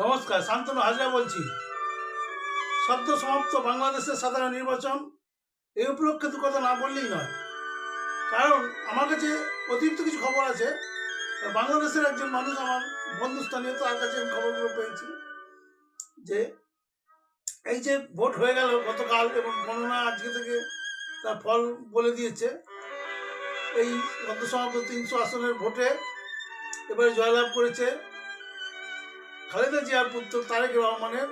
নমস্কার, শান্তনু হাজরা বলছি। সদ্য সমাপ্ত বাংলাদেশের সাধারণ নির্বাচন, এই উপলক্ষে দু কথা না বললেই নয়। কারণ আমার কাছে অতিরিক্ত কিছু খবর আছে। বাংলাদেশের একজন মানুষ, আমার বন্ধুস্থানীয়, তার কাছে আমি খবরগুলো পেয়েছি যে এই যে ভোট হয়ে গেল গতকাল এবং গণনা আজকে থেকে তার ফল বলে দিয়েছে। এই গত সমাপ্ত 300 আসনের ভোটে এবারে জয়লাভ করেছে খালেদা জিয়ার পুত্র তারেক রহমানের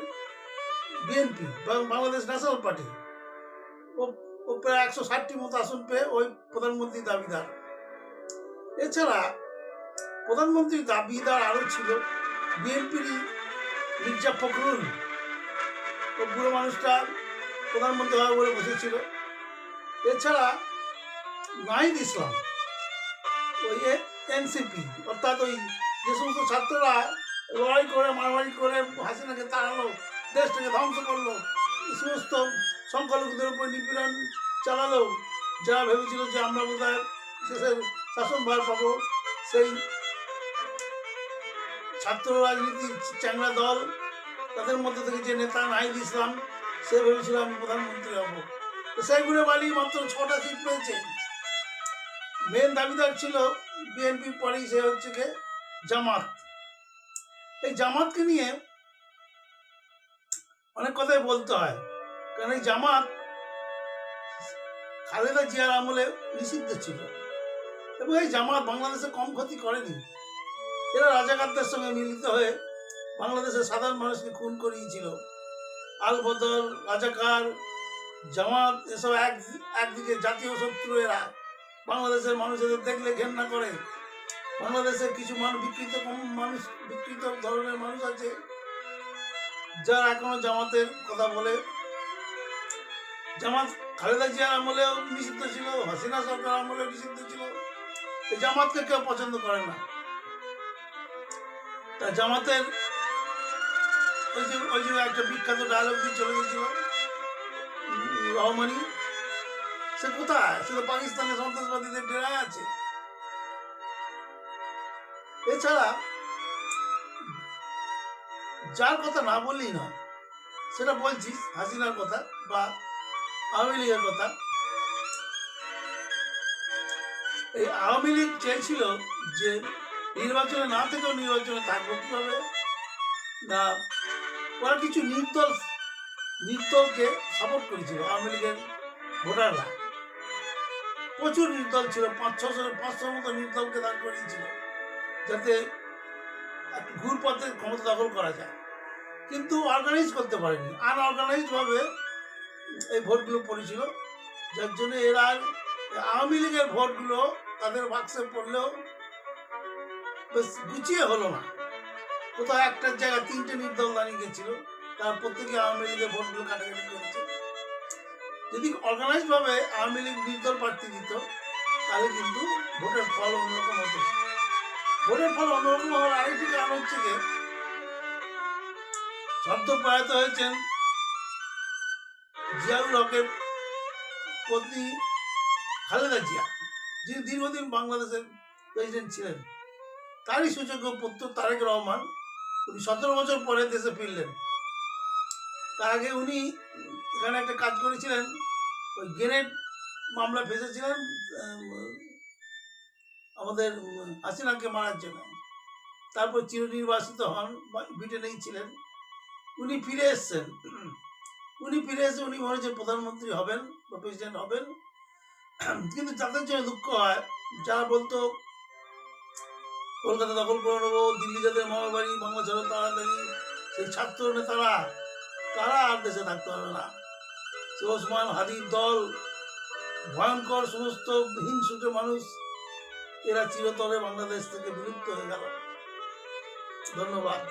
বিএনপি, বাংলাদেশ ন্যাশনাল পার্টি। ও প্রায় 160টি মতো আসন পেয়ে ওই প্রধানমন্ত্রী দাবিদার। এছাড়া প্রধানমন্ত্রী দাবিদার আরও ছিল বিএনপির মির্জা ফখরুল। ও বুড়ো মানুষটা প্রধানমন্ত্রী হবে বলে বসেছিল। এছাড়া নাহিদ ইসলাম, ওই এনসিপি, অর্থাৎ ওই যে সমস্ত ছাত্ররা লড়াই করে মারামারি করে হাসিনাকে তাড়ালো, দেশটাকে ধ্বংস করলো, সমস্ত সংখ্যালঘুদের উপর নিপীড়ন চালালো, যারা ভেবেছিল যে আমরা বোধহয় দেশের শাসনভার পাবো, সেই ছাত্র রাজনীতির চ্যাংড়া দল, তাদের মধ্যে থেকে যে নেতা নাহিদ ইসলাম, সে ভেবেছিল আমি প্রধানমন্ত্রী হব। তো সেই ঘুরে বালি মাত্র 6টা সিট পেয়েছে। মেন দাবিদার ছিল বিএনপির পরেই সে হচ্ছে গিয়ে জামাত। এই জামাতকে নিয়ে অনেক কথাই বলতে হয়, কারণ এই জামাত খালেদা জিয়ার আমলে নিষিদ্ধ ছিল এবং এই জামাত বাংলাদেশে কম ক্ষতি করেনি। এরা রাজাকারদের সঙ্গে মিলিত হয়ে বাংলাদেশের সাধারণ মানুষকে খুন করিয়েছিল। আল বদর, রাজাকার, জামাত এসব একদিকে জাতীয় শত্রু। এরা বাংলাদেশের মানুষদের দেখলে ঘেন্না করে। বাংলাদেশের কিছু বিকৃত ধরনের মানুষ আছে যারা এখনো জামাতের কথা বলে। জামাত খালেদা জিয়ার আমলেও নিষিদ্ধ ছিল, হাসিনা সরকার আমলেও নিষিদ্ধ ছিল। এই জামাতকে কেউ পছন্দ করে না। তা জামাতের ওই যে একটা বিখ্যাত ডায়লগ দিয়ে চলে গেছিল রহমানি, সে কোথায়? সে তো পাকিস্তানের সন্ত্রাসবাদীদের ডেরায় আছে। এছাড়া যার কথা না বললেই নয়, সেটা বলছি হাসিনার কথা বা আওয়ামী লীগের কথা। এই আওয়ামী লীগ চেয়েছিল যে নির্বাচনে না থেকেও নির্বাচনে থাকবো কিভাবে না, ওরা কিছু নির্দলকে সাপোর্ট করেছিল। আওয়ামী লীগের ভোটাররা প্রচুর নির্দল ছিল, 500-600 মতো নির্দলকে দাঁড় করিয়েছিল যাতে ঘুরপথে ক্ষমতা দখল করা যায়, কিন্তু অর্গানাইজ করতে পারেনি। আনঅর্গানাইজড ভাবে এই ভোটগুলো পড়েছিল, যার জন্য এরা আওয়ামী লীগের ভোটগুলো তাদের বাক্সে পড়লেও বেশ গুছিয়ে হলো না। কোথাও একটার জায়গায় 3টে নির্দল দাঁড়িয়ে গেছিল, তার প্রত্যেকে আওয়ামী লীগের ভোটগুলো কাটাকাটি করেছে। যদি অর্গানাইজড ভাবে আওয়ামী লীগ নির্দল প্রার্থী দিত, তাহলে কিন্তু ভোটের ফল অন্যরকম হতো। ভোটের ফল অন্যরকম হওয়ার আরেকটি কারণ হচ্ছে যে সদ্য প্রয়াত হয়েছেন জিয়াউর হকের পত্নী খালেদা জিয়া, যিনি দীর্ঘদিন বাংলাদেশের প্রেসিডেন্ট ছিলেন। তারই সুযোগ্য পুত্র তারেক রহমান, উনি 17 বছর পরে দেশে ফিরলেন। তার আগে উনি এখানে একটা কাজ করেছিলেন, ওই গ্রেনেড মামলা ফেসেছিলেন আমাদের হাসিনাকে মারার জন্য। তারপর চিরনির্বাসিত হন, ব্রিটেনেই ছিলেন। উনি ফিরে এসে উনি মনে হচ্ছে প্রধানমন্ত্রী হবেন বা প্রেসিডেন্ট হবেন। কিন্তু যাদের জন্য দুঃখ হয়, যারা বলতো কলকাতা দখল করে নেবো, দিল্লি যাদের মামার বাড়ি, বাংলা ছাড়ো তাড়াতাড়ি, সেই ছাত্র নেতারা, তারা আর দেশে থাকতে পারবে না। সে ওসমান হাদির দল, ভয়ঙ্কর সমস্ত হিংসুটে মানুষ, এরা চিরতরে বাংলাদেশ থেকে বিলুপ্ত হয়ে গেল। ধন্যবাদ।